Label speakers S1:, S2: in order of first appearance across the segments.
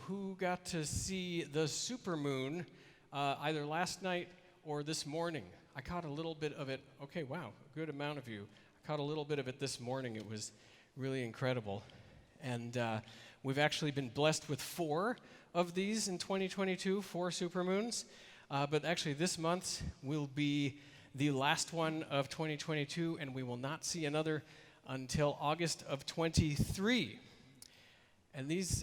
S1: who got to see the supermoon either last night or this morning. I caught a little bit of it. Okay, wow, a good amount of you. I caught a little bit of it this morning. It was really incredible. And we've actually been blessed with 4 of these in 2022, 4 supermoons. But actually this month will be the last one of 2022, and we will not see another until August of 23. And these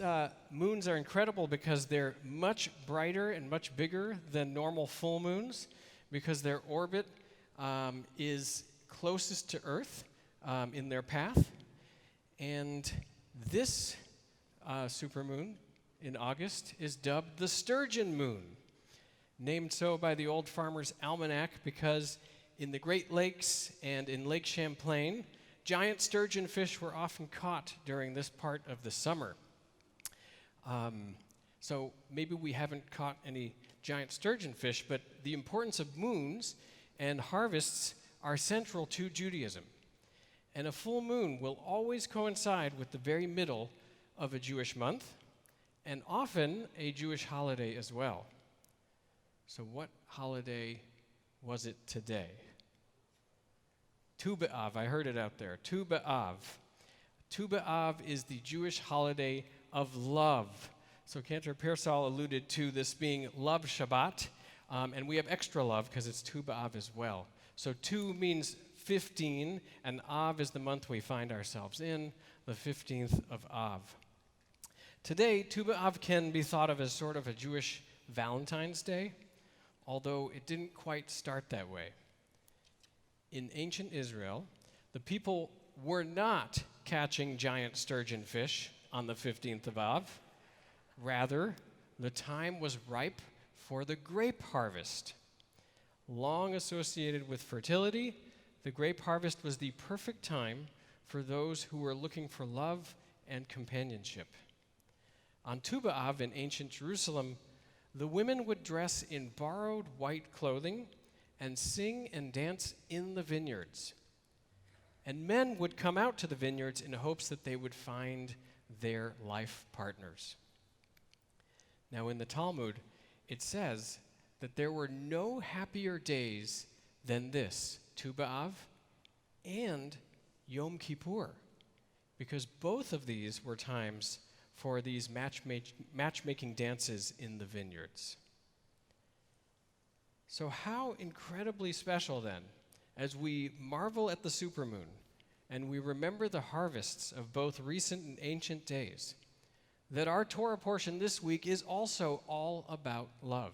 S1: moons are incredible because they're much brighter and much bigger than normal full moons, because their orbit is closest to Earth in their path. And this supermoon in August is dubbed the Sturgeon Moon, named so by the Old Farmer's Almanac because in the Great Lakes and in Lake Champlain, giant sturgeon fish were often caught during this part of the summer. So maybe we haven't caught any giant sturgeon fish, but the importance of moons and harvests are central to Judaism. And a full moon will always coincide with the very middle of a Jewish month, and often a Jewish holiday as well. So what holiday was it today? Tu B'Av, I heard it out there. Tu B'Av. Tu B'Av is the Jewish holiday of love. So Cantor Pearsall alluded to this being Love Shabbat, and we have extra love because it's Tu B'Av as well. So Tu means 15, and Av is the month we find ourselves in, the 15th of Av. Today, Tu B'Av can be thought of as sort of a Jewish Valentine's Day, although it didn't quite start that way. In ancient Israel, the people were not catching giant sturgeon fish on the 15th of Av. Rather, the time was ripe for the grape harvest. Long associated with fertility, the grape harvest was the perfect time for those who were looking for love and companionship. On Tu B'Av in ancient Jerusalem, the women would dress in borrowed white clothing and sing and dance in the vineyards. And men would come out to the vineyards in hopes that they would find their life partners. Now in the Talmud, it says that there were no happier days than this, Tu B'Av and Yom Kippur, because both of these were times for these matchmaking dances in the vineyards. So how incredibly special then, as we marvel at the supermoon and we remember the harvests of both recent and ancient days, that our Torah portion this week is also all about love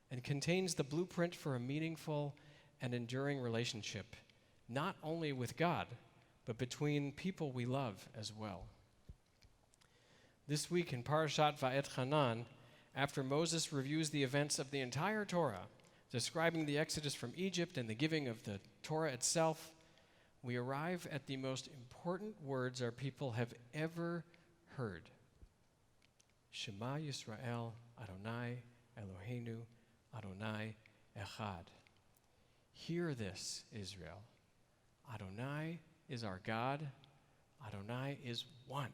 S1: and contains the blueprint for a meaningful and enduring relationship, not only with God, but between people we love as well. This week in Parashat Va'et-Chanan, after Moses reviews the events of the entire Torah, describing the Exodus from Egypt and the giving of the Torah itself, we arrive at the most important words our people have ever heard. Shema Yisrael, Adonai Eloheinu, Adonai Echad. Hear this, Israel. Adonai is our God. Adonai is one.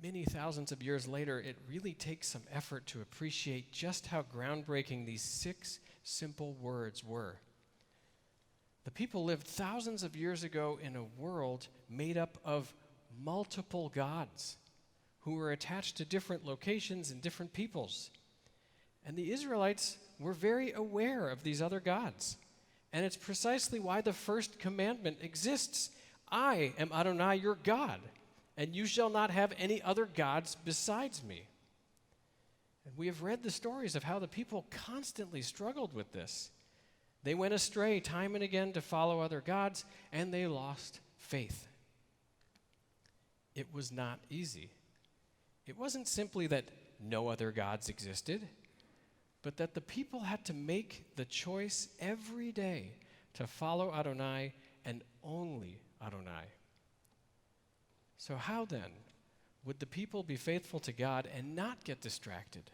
S1: Many thousands of years later, it really takes some effort to appreciate just how groundbreaking these 6 simple words were. The people lived thousands of years ago in a world made up of multiple gods who were attached to different locations and different peoples. And the Israelites were very aware of these other gods. And it's precisely why the first commandment exists. I am Adonai, your God, and you shall not have any other gods besides me. And we have read the stories of how the people constantly struggled with this. They went astray time and again to follow other gods, and they lost faith. It was not easy. It wasn't simply that no other gods existed, but that the people had to make the choice every day to follow Adonai and only Adonai. So how then would the people be faithful to God and not get distracted,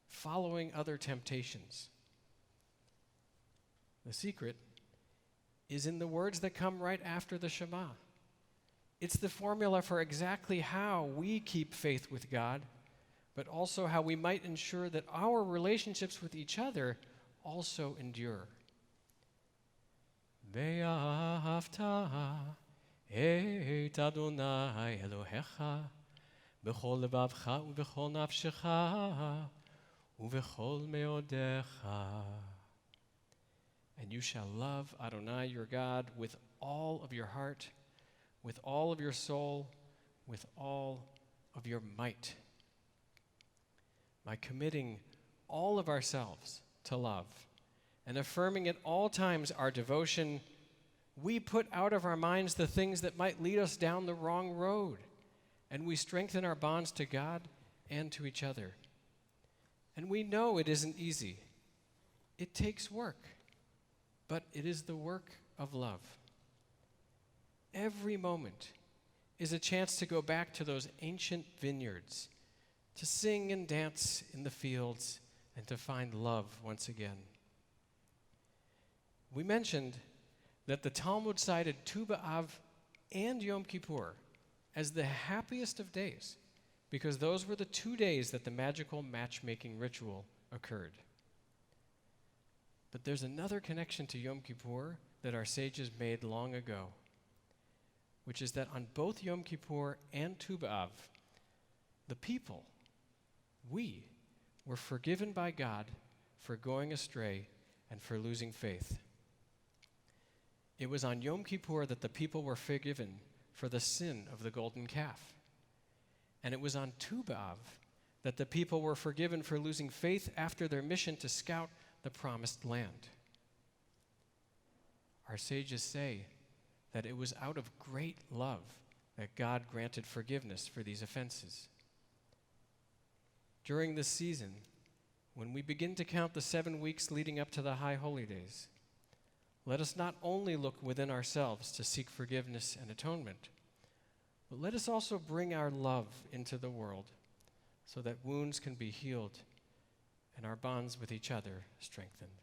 S1: following other temptations? The secret is in the words that come right after the Shema. It's the formula for exactly how we keep faith with God, but also how we might ensure that our relationships with each other also endure. ואהבת את אדוני אלוהיך בכל לבבך ובכל נפשך ובכל מאודיך. And you shall love Adonai your God with all of your heart, with all of your soul, with all of your might. By committing all of ourselves to love and affirming at all times our devotion, we put out of our minds the things that might lead us down the wrong road, and we strengthen our bonds to God and to each other. And we know it isn't easy. It takes work, but it is the work of love. Every moment is a chance to go back to those ancient vineyards, to sing and dance in the fields, and to find love once again. We mentioned that the Talmud cited Tu B'Av and Yom Kippur as the happiest of days because those were the 2 days that the magical matchmaking ritual occurred. But there's another connection to Yom Kippur that our sages made long ago, which is that on both Yom Kippur and Tu B'Av, the people, we, were forgiven by God for going astray and for losing faith. It was on Yom Kippur that the people were forgiven for the sin of the golden calf. And it was on Tu B'Av that the people were forgiven for losing faith after their mission to scout the promised land. Our sages say that it was out of great love that God granted forgiveness for these offenses. During this season, when we begin to count the 7 weeks leading up to the High Holy Days, let us not only look within ourselves to seek forgiveness and atonement, but let us also bring our love into the world so that wounds can be healed and our bonds with each other strengthened.